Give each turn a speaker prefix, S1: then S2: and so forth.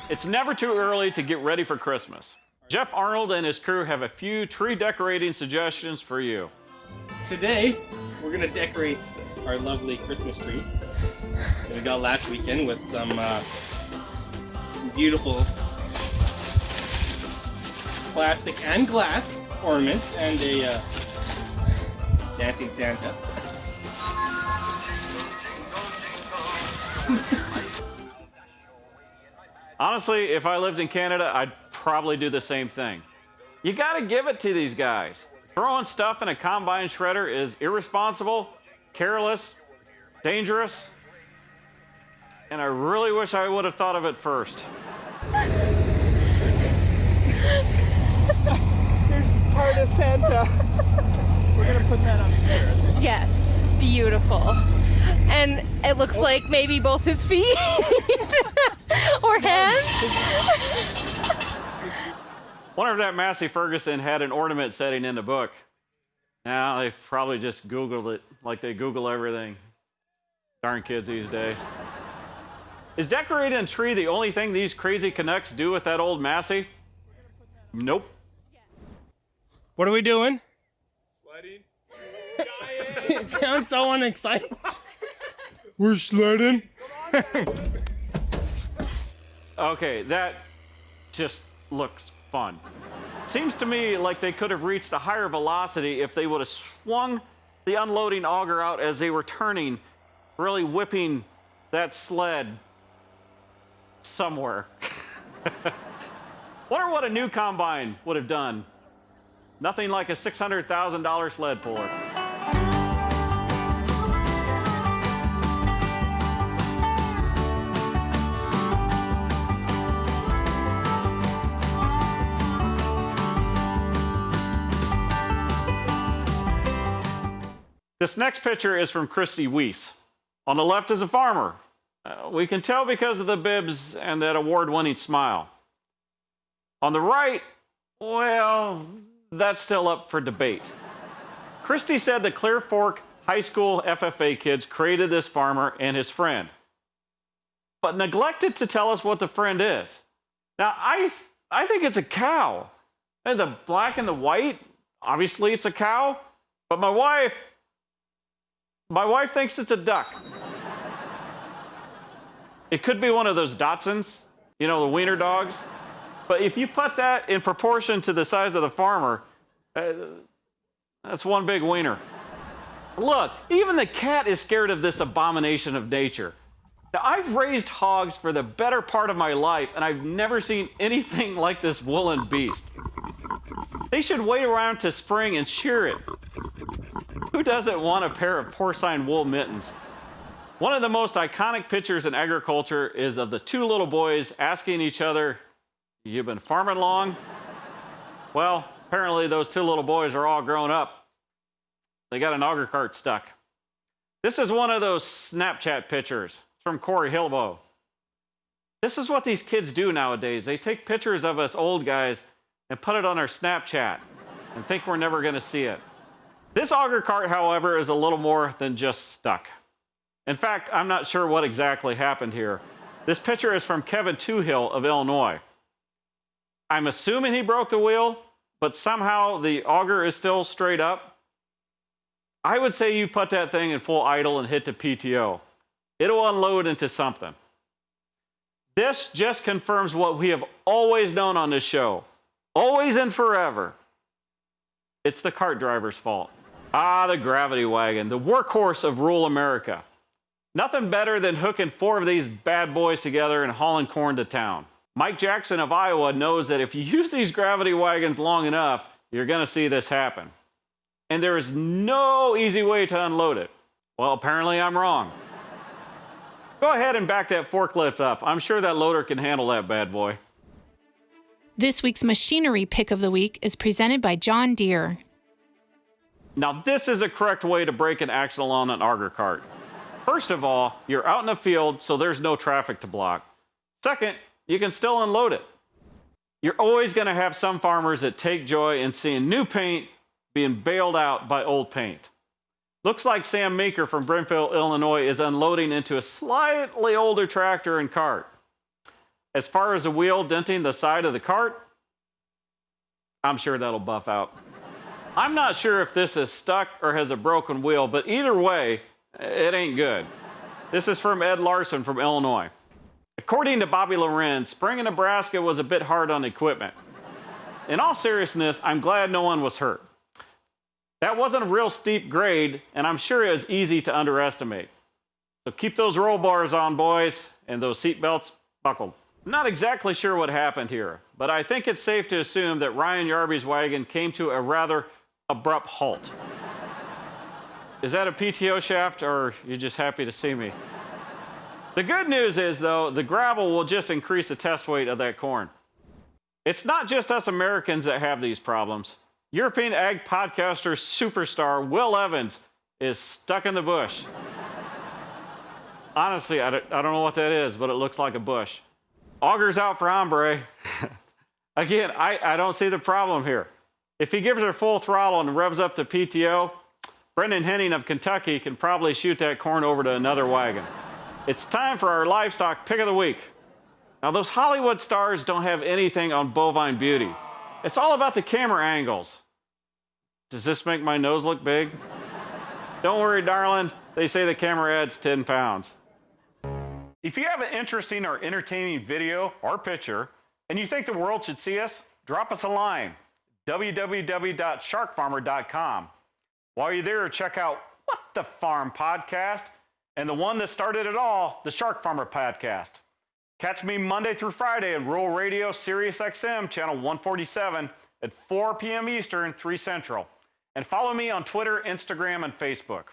S1: It's never too early to get ready for Christmas. Jeff Arnold and his crew have a few tree decorating suggestions for you.
S2: Today, we're gonna decorate our lovely Christmas tree that we got last weekend with some beautiful plastic and glass ornaments and a dancing Santa.
S1: Honestly, if I lived in Canada, I'd probably do the same thing. You gotta give it to these guys. Throwing stuff in a combine shredder is irresponsible, careless, dangerous, and I really wish I would have thought of it first.
S3: There's part of Santa. We're gonna put that on here.
S4: Yes, beautiful. And it looks like maybe both his feet or hands.
S1: Wonder if that Massey Ferguson had an ornament setting in the book. Now they probably just Googled it like they Google everything. Darn kids these days. Is decorating a tree the only thing these crazy Canucks do with that old Massey? Nope.
S2: What are we doing?
S5: Sledding.
S2: It sounds so unexciting. We're sledding.
S1: Okay, that just looks fun. Seems to me like they could have reached a higher velocity if they would have swung the unloading auger out as they were turning, really whipping that sled somewhere. Wonder what a new combine would have done. Nothing like a $600,000 sled puller. This next picture is from Kristy Weese. On the left is a farmer. We can tell because of the bibs and that award-winning smile. On the right, well, that's still up for debate. Kristy said the Clear Fork High School FFA kids created this farmer and his friend, but neglected to tell us what the friend is. Now, I think it's a cow. And the black and the white, obviously it's a cow, but my wife thinks it's a duck. It could be one of those Dachshunds, you know, the wiener dogs. But if you put that in proportion to the size of the farmer, that's one big wiener. Look, even the cat is scared of this abomination of nature. Now, I've raised hogs for the better part of my life, and I've never seen anything like this woolen beast. They should wait around to spring and shear it. Who doesn't want a pair of porcine wool mittens? One of the most iconic pictures in agriculture is of the two little boys asking each other, "You been farming long?" Well, apparently those two little boys are all grown up. They got an auger cart stuck. This is one of those Snapchat pictures from Corey Hilbo. This is what these kids do nowadays. They take pictures of us old guys and put it on our Snapchat and think we're never going to see it. This auger cart, however, is a little more than just stuck. In fact, I'm not sure what exactly happened here. This picture is from Kevin Toohill of Illinois. I'm assuming he broke the wheel, but somehow the auger is still straight up. I would say you put that thing in full idle and hit the PTO. It'll unload into something. This just confirms what we have always known on this show, always and forever. It's the cart driver's fault. Ah, the gravity wagon, the workhorse of rural America. Nothing better than hooking 4 of these bad boys together and hauling corn to town. Mike Jackson of Iowa knows that if you use these gravity wagons long enough, you're going to see this happen. And there is no easy way to unload it. Well, apparently I'm wrong. Go ahead and back that forklift up. I'm sure that loader can handle that bad boy.
S6: This week's machinery pick of the week is presented by John Deere.
S1: Now, this is a correct way to break an axle on an auger cart. First of all, you're out in the field, so there's no traffic to block. Second, you can still unload it. You're always going to have some farmers that take joy in seeing new paint being bailed out by old paint. Looks like Sam Meeker from Brimfield, Illinois is unloading into a slightly older tractor and cart. As far as the wheel denting the side of the cart, I'm sure that'll buff out. I'm not sure if this is stuck or has a broken wheel, but either way, it ain't good. This is from Ed Larson from Illinois. According to Bobby Loren, spring in Nebraska was a bit hard on equipment. In all seriousness, I'm glad no one was hurt. That wasn't a real steep grade, and I'm sure it was easy to underestimate. So keep those roll bars on, boys, and those seat belts buckled. I'm not exactly sure what happened here, but I think it's safe to assume that Ryan Yarby's wagon came to a rather abrupt halt. Is that a PTO shaft, or are you just happy to see me? The good news is, though, the gravel will just increase the test weight of that corn. It's not just us Americans that have these problems. European ag podcaster superstar Will Evans is stuck in the bush. Honestly, I don't know what that is, but it looks like a bush. Augers out for hombre. Again, I don't see the problem here. If he gives her full throttle and revs up the PTO, Brendan Henning of Kentucky can probably shoot that corn over to another wagon. It's time for our livestock pick of the week. Now, those Hollywood stars don't have anything on bovine beauty. It's all about the camera angles. Does this make my nose look big? Don't worry, darling. They say the camera adds 10 pounds. If you have an interesting or entertaining video or picture and you think the world should see us, drop us a line. www.sharkfarmer.com. While you're there, check out What the Farm podcast and the one that started it all, the SharkFarmer podcast. Catch me Monday through Friday in Rural Radio Sirius XM channel 147 at 4 p.m. Eastern, 3 Central. And follow me on Twitter, Instagram, and Facebook.